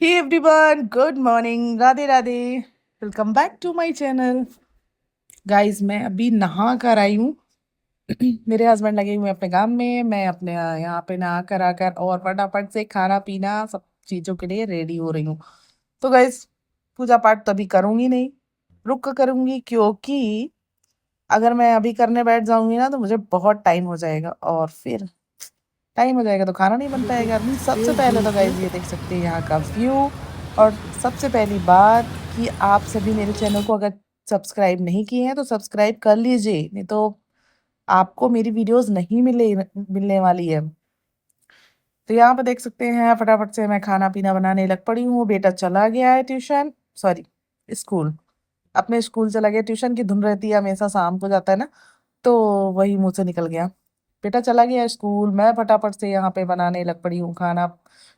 Hey everyone, good morning, Radhe Radhe. Welcome back to my channel. Guys, मैं अभी नहा कर आई हूँ। मेरे हस्बैंड लगे हुए हैं अपने काम में, मैं अपने यहाँ पे नहा कर आकर और फटाफट से खाना पीना सब चीज़ों के लिए रेडी हो रही हूँ। तो गाइस, पूजा पाठ तो अभी करूँगी नहीं, रुक कर करूँगी, क्योंकि अगर मैं अभी करने बैठ जाऊंगी ना तो मुझे बहुत टाइम हो जाएगा, और फिर टाइम हो जाएगा तो खाना नहीं बन पाएगा। सबसे पहले तो गाइस ये देख सकते हैं यहाँ का व्यू। और सबसे पहली बात कि आप सभी मेरे चैनल को अगर सब्सक्राइब नहीं किए हैं तो सब्सक्राइब कर लीजिए, नहीं तो आपको मेरी वीडियोस नहीं मिलने वाली है। तो यहाँ पे देख सकते हैं फटाफट से मैं खाना पीना बनाने लग पड़ी हूँ। बेटा चला गया है ट्यूशन, सॉरी स्कूल, अपने स्कूल चला गया। ट्यूशन की धुन रहती है हमेशा, शाम को जाता है ना, तो वही मुंह से निकल गया। बेटा चला गया स्कूल, मैं फटाफट से यहाँ पे बनाने लग पड़ी हूँ खाना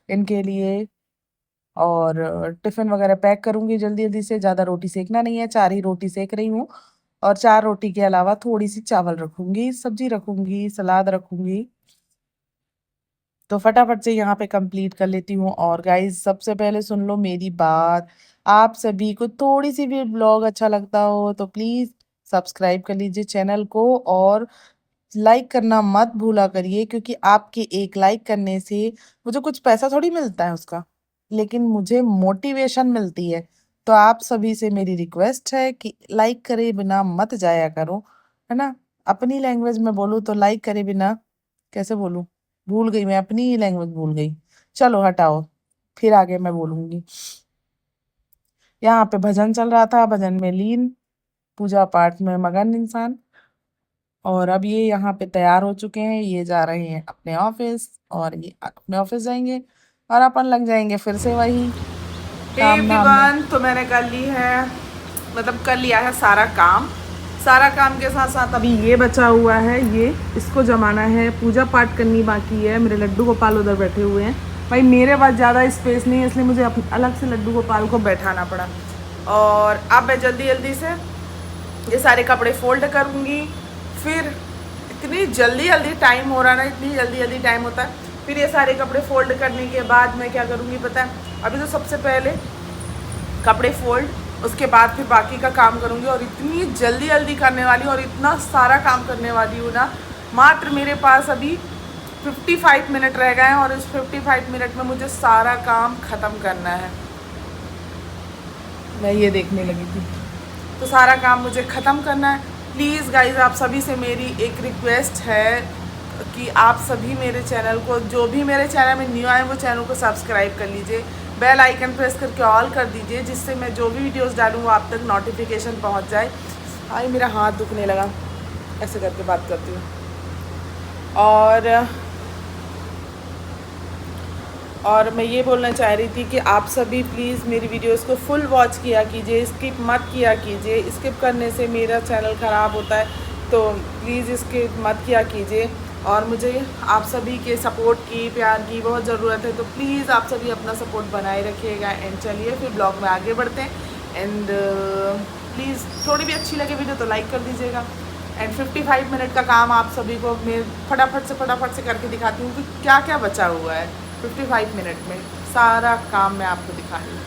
इनके लिए। और टिफिन वगैरह पैक करूंगी जल्दी जल्दी से। ज़्यादा रोटी सेकना नहीं है, 4 ही रोटी सेक रही हूँ। और 4 रोटी के अलावा थोड़ी सी चावल रखूंगी, सब्जी रखूंगी, सलाद रखूंगी। तो फटाफट से यहाँ पे कंप्लीट कर लेती हूँ। और गाइस, सबसे पहले सुन लो मेरी बात। आप सभी को थोड़ी सी भी ब्लॉग अच्छा लगता हो तो प्लीज़ सब्सक्राइब कर लीजिए चैनल को, और लाइक करना मत भूला करिए, क्योंकि आपके एक लाइक करने से मुझे कुछ पैसा थोड़ी मिलता है उसका, लेकिन मुझे मोटिवेशन मिलती है। तो आप सभी से मेरी रिक्वेस्ट है कि लाइक करे बिना मत जाया करो, है ना। अपनी लैंग्वेज में बोलूँ तो लाइक करे बिना कैसे बोलूँ, भूल गई, मैं अपनी ही लैंग्वेज भूल गई। चलो हटाओ, फिर आगे मैं बोलूंगी। यहाँ पे भजन चल रहा था, भजन में लीन, पूजा पाठ में मगन इंसान। और अब ये यहाँ पे तैयार हो चुके हैं, ये जा रहे हैं अपने ऑफिस, और ये अपने ऑफिस जाएंगे, और अपन लग जाएंगे फिर से वही काम धाम में। एवरीवन, तो मैंने कर ली है, मतलब कर लिया है सारा काम। सारा काम के साथ साथ अभी ये बचा हुआ है, ये इसको जमाना है, पूजा पाठ करनी बाकी है। मेरे लड्डू गोपाल उधर बैठे हुए हैं। भाई मेरे पास ज़्यादा स्पेस नहीं है, इसलिए मुझे अलग से लड्डू गोपाल को बैठाना पड़ा। और अब मैं जल्दी जल्दी से ये सारे कपड़े फोल्ड करूँगी। फिर इतनी जल्दी जल्दी टाइम हो रहा ना, इतनी जल्दी जल्दी टाइम होता है। फिर ये सारे कपड़े फोल्ड करने के बाद मैं क्या करूँगी पता है? अभी तो सबसे पहले कपड़े फोल्ड, उसके बाद फिर बाकी का काम करूँगी। और इतनी जल्दी जल्दी करने वाली हूँ और इतना सारा काम करने वाली हूँ ना। मात्र मेरे पास अभी 55 मिनट रह गए हैं, और इस 55 मिनट में मुझे सारा काम ख़त्म करना है। मैं ये देखने लगी थी। तो सारा काम मुझे ख़त्म करना है। प्लीज़ गाइज, आप सभी से मेरी एक रिक्वेस्ट है कि आप सभी मेरे चैनल को, जो भी मेरे चैनल में न्यू आए वो चैनल को सब्सक्राइब कर लीजिए, बेल आइकन प्रेस करके ऑल कर दीजिए, जिससे मैं जो भी वीडियोस डालूँ वो आप तक नोटिफिकेशन पहुंच जाए। भाई मेरा हाथ दुखने लगा, ऐसे करके बात करती हूँ। और मैं ये बोलना चाह रही थी कि आप सभी प्लीज़ मेरी वीडियोस को फुल वॉच किया कीजिए, स्किप मत किया कीजिए। स्किप करने से मेरा चैनल ख़राब होता है, तो प्लीज़ स्किप मत किया कीजिए। और मुझे आप सभी के सपोर्ट की, प्यार की बहुत ज़रूरत है, तो प्लीज़ आप सभी अपना सपोर्ट बनाए रखिएगा। एंड चलिए फिर ब्लॉग में आगे बढ़ते हैं। एंड प्लीज़ थोड़ी भी अच्छी लगे वीडियो तो लाइक कर दीजिएगा। एंड 55 मिनट का काम आप सभी को मैं फटाफट से करके दिखाती हूँ कि क्या क्या बचा हुआ है। 55 मिनट में सारा काम मैं आपको दिखा रही हूँ।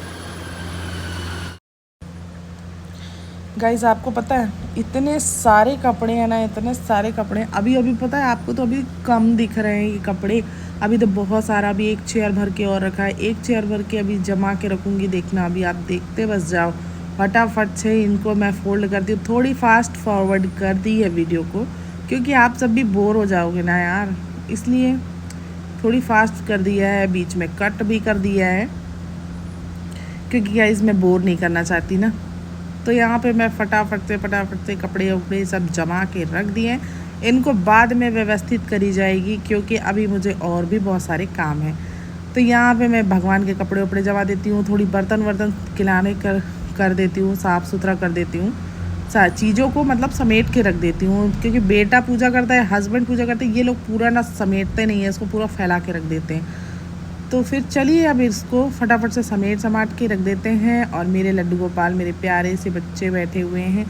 गाइस, आपको पता है इतने सारे कपड़े हैं ना, इतने सारे कपड़े हैं। अभी अभी पता है आपको, तो अभी कम दिख रहे हैं ये कपड़े, अभी तो बहुत सारा, अभी एक चेयर भर के और रखा है, एक चेयर भर के अभी जमा के रखूँगी, देखना अभी आप देखते बस जाओ। फटाफट से इनको मैं फोल्ड करती हूँ, थोड़ी फास्ट फॉरवर्ड कर दी है वीडियो को, क्योंकि आप सब भी बोर हो जाओगे ना यार, इसलिए थोड़ी फास्ट कर दिया है, बीच में कट भी कर दिया है, क्योंकि गाइस मैं बोर नहीं करना चाहती ना। तो यहाँ पे मैं फटाफट से कपड़े उपड़े सब जमा के रख दिए। इनको बाद में व्यवस्थित करी जाएगी, क्योंकि अभी मुझे और भी बहुत सारे काम हैं। तो यहाँ पे मैं भगवान के कपड़े उपड़े जमा देती हूँ, थोड़ी बर्तन वर्तन खिलाने कर देती हूँ, साफ़ सुथरा कर देती हूँ, सारी चीज़ों को मतलब समेट के रख देती हूँ, क्योंकि बेटा पूजा करता है, हस्बैंड पूजा करते हैं, ये लोग पूरा ना समेटते नहीं है, इसको पूरा फैला के रख देते हैं। तो फिर चलिए अब इसको फटाफट से समेट समाट के रख देते हैं। और मेरे लड्डू गोपाल, मेरे प्यारे से बच्चे बैठे हुए हैं।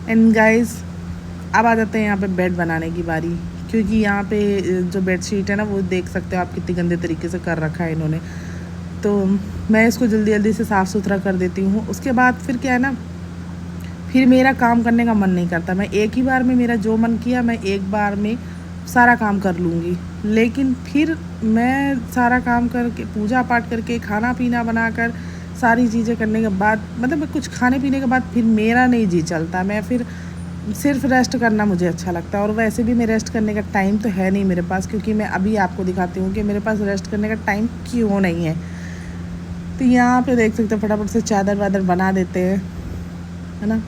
एंड गाइस, अब आ जाते हैं यहाँ पे बेड बनाने की बारी, क्योंकि यहाँ पे जो बेडशीट है ना, वो देख सकते हो आप कितनी गंदे तरीके से कर रखा है इन्होंने। तो मैं इसको जल्दी जल्दी से साफ़ सुथरा कर देती हूँ। उसके बाद फिर क्या है ना, फिर मेरा काम करने का मन नहीं करता। मैं एक ही बार में मेरा जो मन किया मैं एक बार में सारा काम कर लूँगी, लेकिन फिर मैं सारा काम करके पूजा पाठ करके खाना पीना बनाकर सारी चीज़ें करने के बाद मतलब कुछ खाने पीने के बाद फिर मेरा नहीं जी चलता। मैं फिर सिर्फ रेस्ट करना मुझे अच्छा लगता है, और वैसे भी मैं रेस्ट करने का टाइम तो है नहीं मेरे पास, क्योंकि मैं अभी आपको दिखाती हूँ कि मेरे पास रेस्ट करने का टाइम क्यों नहीं है। तो यहाँ पे देख सकते हो फटाफट से चादर वादर बना देते हैं, है ना।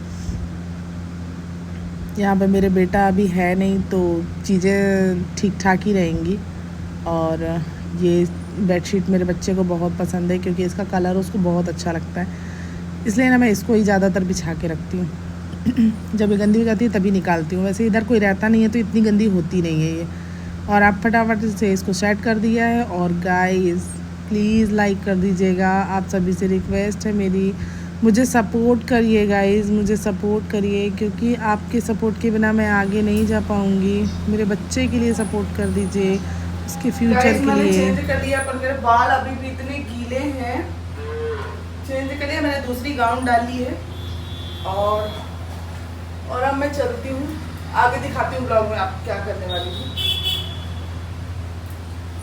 यहाँ पे मेरे बेटा अभी है नहीं तो चीज़ें ठीक ठाक ही रहेंगी। और ये बेडशीट मेरे बच्चे को बहुत पसंद है, क्योंकि इसका कलर उसको बहुत अच्छा लगता है, इसलिए ना मैं इसको ही ज़्यादातर बिछा के रखती हूँ। जब ये गंदी हो जाती है तभी निकालती हूँ, वैसे इधर कोई रहता नहीं है तो इतनी गंदी होती नहीं है ये। और आप फटाफट से इसको सेट कर दिया है। और गाइस प्लीज़ लाइक कर दीजिएगा, आप सभी से रिक्वेस्ट है मेरी, मुझे सपोर्ट करिए गाइस, मुझे सपोर्ट करिए, क्योंकि आपके सपोर्ट के बिना मैं आगे नहीं जा पाऊँगी। मेरे बच्चे के लिए सपोर्ट कर दीजिए, उसके फ्यूचर के मैंने लिए। चेंज कर दिया पर मेरे बाल अभी भी इतने गीले हैं। चेंज कर दिया, मैंने दूसरी गाउन डाली है और अब मैं चलती हूँ, आगे दिखाती हूँ ब्लॉग में आप क्या करने वाली हूँ।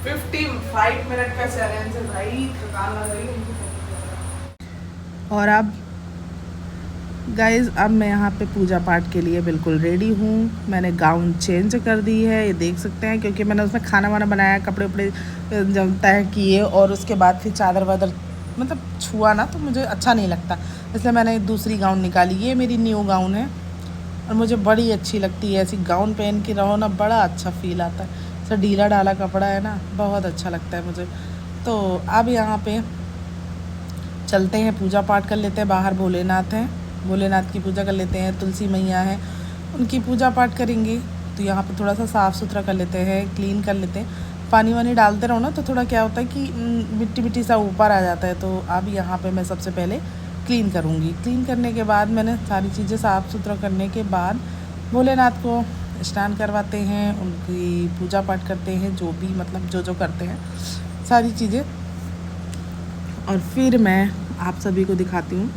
55 मिनट का चैलेंज है भाई, थकान लग रही है। और अब गाइज़ अब मैं यहाँ पे पूजा पाठ के लिए बिल्कुल रेडी हूँ। मैंने गाउन चेंज कर दी है, ये देख सकते हैं, क्योंकि मैंने उसमें खाना वाना बनाया, कपड़े उपड़े जब तय किए, और उसके बाद फिर चादर वादर मतलब छुआ ना तो मुझे अच्छा नहीं लगता, इसलिए मैंने दूसरी गाउन निकाली। ये मेरी न्यू गाउन है और मुझे बड़ी अच्छी लगती है। ऐसी गाउन पहन के रहो ना, बड़ा अच्छा फील आता है। ऐसा ढीला ढाला कपड़ा है ना, बहुत अच्छा लगता है मुझे। तो अब यहाँ पे चलते हैं, पूजा पाठ कर लेते हैं। बाहर भोलेनाथ हैं, भोलेनाथ की पूजा कर लेते हैं। तुलसी मैया हैं, उनकी पूजा पाठ करेंगे। तो यहाँ पे थोड़ा सा साफ़ सुथरा कर लेते हैं, क्लीन कर लेते हैं। पानी वानी डालते रहो ना तो थोड़ा क्या होता है कि मिट्टी मिट्टी सा ऊपर आ जाता है। तो अब यहाँ पे मैं सबसे पहले क्लीन करूँगी। क्लीन करने के बाद मैंने सारी चीज़ें साफ़ सुथरा करने के बाद भोलेनाथ को स्नान करवाते हैं, उनकी पूजा पाठ करते हैं, जो भी मतलब जो करते हैं सारी चीज़ें। और फिर मैं आप सभी को दिखाती हूँ।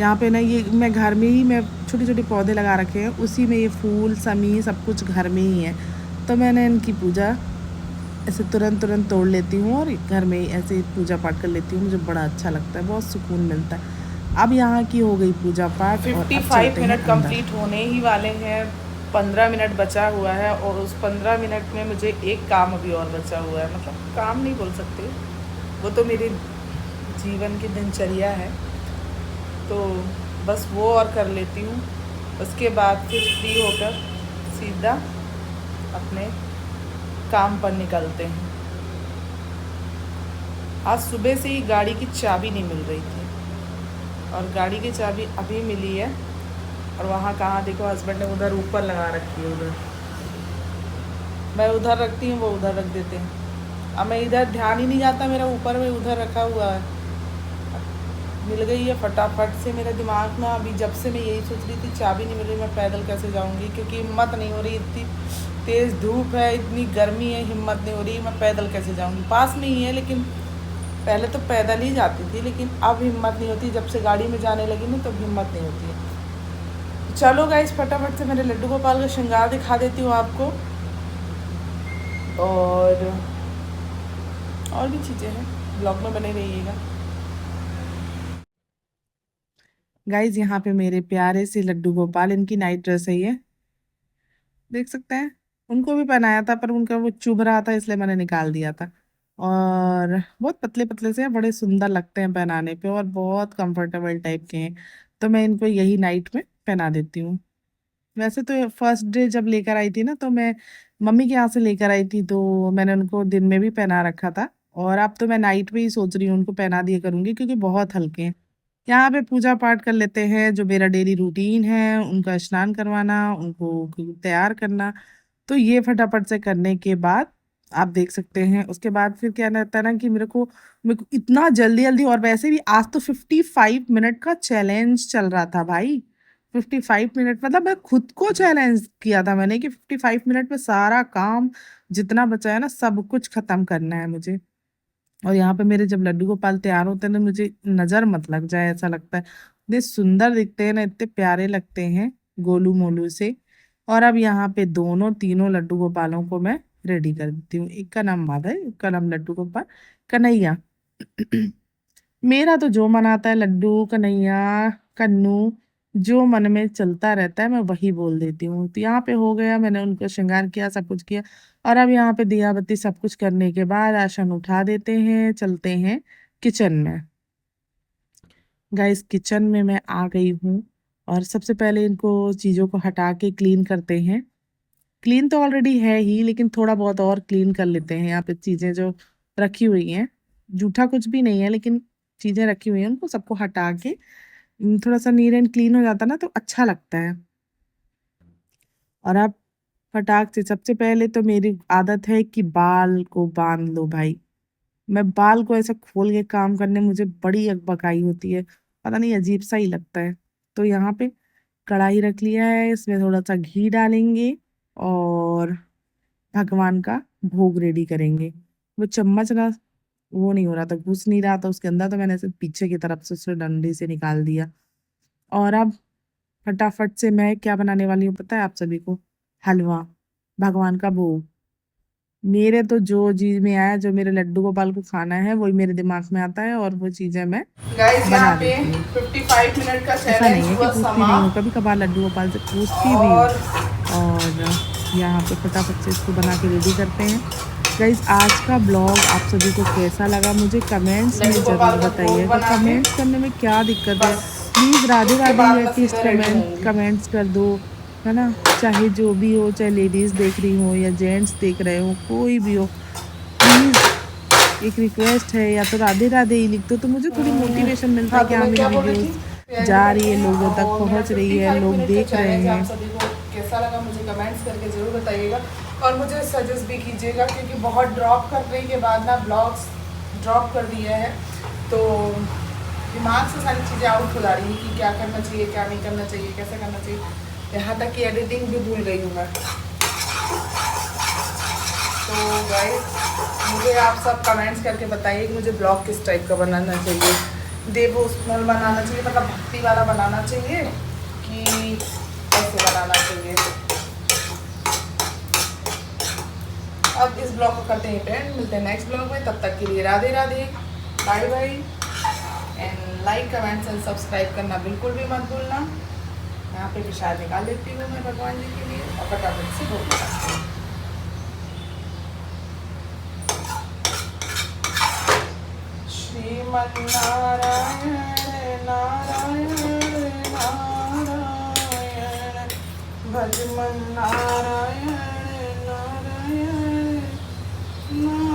यहाँ पे ना ये मैं घर में ही मैं छोटे छोटे पौधे लगा रखे हैं, उसी में ये फूल समी सब कुछ घर में ही है। तो मैंने इनकी पूजा ऐसे तुरंत तुरंत तोड़ लेती हूँ और घर में ही ऐसे पूजा पाठ कर लेती हूँ। मुझे बड़ा अच्छा लगता है, बहुत सुकून मिलता है। अब यहाँ की हो गई पूजा पाठ और अब 55 चलते हैं मिनट अंदर। कंप्लीट होने ही वाले हैं, 15 मिनट बचा हुआ है और उस 15 मिनट में मुझे एक काम अभी और बचा हुआ है। मतलब काम नहीं बोल सकते, वो तो मेरे जीवन की दिनचर्या है, तो बस वो और कर लेती हूँ। उसके बाद फिर फ्री होकर सीधा अपने काम पर निकलते हैं। आज सुबह से ही गाड़ी की चाबी नहीं मिल रही थी और गाड़ी की चाबी अभी मिली है। और वहाँ कहाँ देखो, हस्बैंड ने उधर ऊपर लगा रखी है, उधर मैं उधर रखती हूँ, वो उधर रख देते हैं। अब मैं इधर ध्यान ही नहीं जाता मेरा, ऊपर में उधर रखा हुआ है। मिल गई है फटाफट से। मेरे दिमाग में अभी जब से मैं यही सोच रही थी चाबी नहीं मिल रही, मैं पैदल कैसे जाऊँगी, क्योंकि हिम्मत नहीं हो रही, इतनी तेज़ धूप है, इतनी गर्मी है, हिम्मत नहीं हो रही, मैं पैदल कैसे जाऊँगी। पास में ही है, लेकिन पहले तो पैदल ही जाती थी, लेकिन अब हिम्मत नहीं होती। जब से गाड़ी में जाने लगी ना, तो हिम्मत नहीं होती है। चलो गाइस फटाफट से मेरे लड्डू गोपाल का श्रृंगार दिखा देती हूँ आपको, और भी चीज़ें हैं, ब्लॉग में बने रहिएगा। गाइज यहाँ पे मेरे प्यारे से लड्डू गोपाल, इनकी नाइट ड्रेस है ये, देख सकते हैं। उनको भी पहनाया था पर उनका वो चुभ रहा था, इसलिए मैंने निकाल दिया था। और बहुत पतले पतले से हैं, बड़े सुंदर लगते हैं पहनाने पे और बहुत कंफर्टेबल टाइप के हैं। तो मैं इनको यही नाइट में पहना देती हूँ। वैसे तो फर्स्ट डे जब लेकर आई थी ना, तो मैं मम्मी के यहाँ से लेकर आई थी, तो मैंने उनको दिन में भी पहना रखा था। और अब तो मैं नाइट में ही सोच रही हूँ उनको पहना दिया करूँगी, क्योंकि बहुत हल्के हैं। यहाँ पे पूजा पाठ कर लेते हैं, जो मेरा डेली रूटीन है, उनका स्नान करवाना, उनको तैयार करना। तो ये फटाफट से करने के बाद आप देख सकते हैं, उसके बाद फिर क्या रहता है ना कि मेरे को इतना जल्दी जल्दी, और वैसे भी आज तो 55 मिनट का चैलेंज चल रहा था भाई। 55 मिनट मतलब मैं खुद को चैलेंज किया था मैंने कि 55 मिनट में सारा काम जितना बचा है ना सब कुछ खत्म करना है मुझे। और यहाँ पे मेरे जब लड्डू गोपाल तैयार होते हैं ना, मुझे नजर मत लग जाए ऐसा लगता है। इतने सुंदर दिखते हैं ना, इतने प्यारे लगते हैं गोलू मोलू से। और अब यहाँ पे दोनों तीनों लड्डू गोपालों को मैं रेडी कर देती हूँ। एक का नाम माधव, एक का नाम लड्डू गोपाल, कन्हैया। मेरा तो जो मन आता है, लड्डू, कन्हैया, कन्नू, जो मन में चलता रहता है मैं वही बोल देती हूँ। तो यहाँ पे हो गया, मैंने उनको श्रृंगार किया, सब कुछ किया। और अब यहाँ पे दिया बत्ती सब कुछ करने के बाद आसन उठा देते हैं, चलते हैं किचन में। गाइस किचन में मैं आ गई हूँ। और सबसे पहले इनको चीज़ों को हटा के क्लीन करते हैं। क्लीन तो ऑलरेडी है ही, लेकिन थोड़ा बहुत और क्लीन कर लेते हैं। यहाँ पे चीज़ें जो रखी हुई हैं, जूठा कुछ भी नहीं है, लेकिन चीज़ें रखी हुई हैं, उनको सबको हटा के थोड़ा सा नीट एंड क्लीन हो जाता ना तो अच्छा लगता है। और अब फटाक से सबसे पहले तो मेरी आदत है कि बाल को बांध लो भाई। मैं बाल को ऐसे खोल के काम करने मुझे बड़ी अकबकाई होती है, पता नहीं अजीब सा ही लगता है। तो यहाँ पे कढ़ाई रख लिया है, इसमें थोड़ा सा घी डालेंगे और भगवान का भोग रेडी करेंगे। वो चम्मच ना, वो नहीं हो रहा था, घुस नहीं रहा था उसके अंदर, तो मैंने ऐसे पीछे की तरफ से उसे डंडे से निकाल दिया। और अब फटाफट से मैं क्या बनाने वाली हूँ पता है आप सभी को? हलवा, भगवान का भोग। मेरे तो जो चीज में आया, जो मेरे लड्डू गोपाल को खाना है, वही मेरे दिमाग में आता है और वो चीजें मैं गाइस बना यहाँ पे देती हूँ। 55 मिनट का ऐसा नहीं चैलेंज है कि हुआ पूछती नहीं हूँ, समाप्त। कभी कभार लड्डू गोपाल से पूछती भी हूँ। और और यहाँ पे फटाफट से इसको बना के रेडी करते हैं। गाइज आज का ब्लॉग आप सभी को कैसा लगा मुझे कमेंट्स में लड्डू ज़रूर गोपाल का भोग बताइएगा। बना के कमेंट्स करने में क्या दिक्कत है? बस प्लीज़ राधे उसके राधे बाद या मैं किस सीधा रेडी होंगी। कमेंट्स कर दो, है ना। चाहे जो भी हो, चाहे लेडीज़ देख रही हो या जेंट्स देख रहे हो, कोई भी हो, प्लीज़ एक रिक्वेस्ट है, या तो राधे राधे ही लिख दो तो मुझे थोड़ी मोटिवेशन मिलता है हाँ कि तो हाँ मैं मेरी क्या बोल रही वीडियोस थी, जा करते रही है, हैं। लोगों तक और मेरा पहुंच रही है, 55 लोग मिनट का देख रहे चैलेंज आप हैं। सभी को कैसा लगा मुझे कमेंट्स करके ज़रूर बताइएगा। और मुझे सजेस्ट भी कीजिएगा, क्योंकि बहुत ड्रॉप करने के बाद ना ब्लॉग्स ड्रॉप कर दिया है, तो दिमाग से सारी चीज़ें आउट हो जा रही है कि क्या करना चाहिए, क्या नहीं करना चाहिए, कैसे करना चाहिए। यहाँ तक कि एडिटिंग भी भूल गई हूँ मैं। तो गाइस मुझे आप सब कमेंट्स करके बताइए कि मुझे ब्लॉग किस टाइप का बनाना चाहिए। देवोस्मल बनाना चाहिए, मतलब भक्ति वाला बनाना चाहिए, कि कैसे बनाना चाहिए। अब इस ब्लॉग को करते हैं एंड, मिलते हैं नेक्स्ट ब्लॉग में। तब तक के लिए Radhe Radhe, bye bye, and like comments and subscribe करना बिल्कुल भी मत भूलना। यहाँ पे प्रसाद निकाल लेती हूँ मैं भगवान जी के लिए और फटाफट से भोग लगाती हूँ। श्रीमन्नारायण नारायण नारायण, भजमन नारायण नारायण नारायण।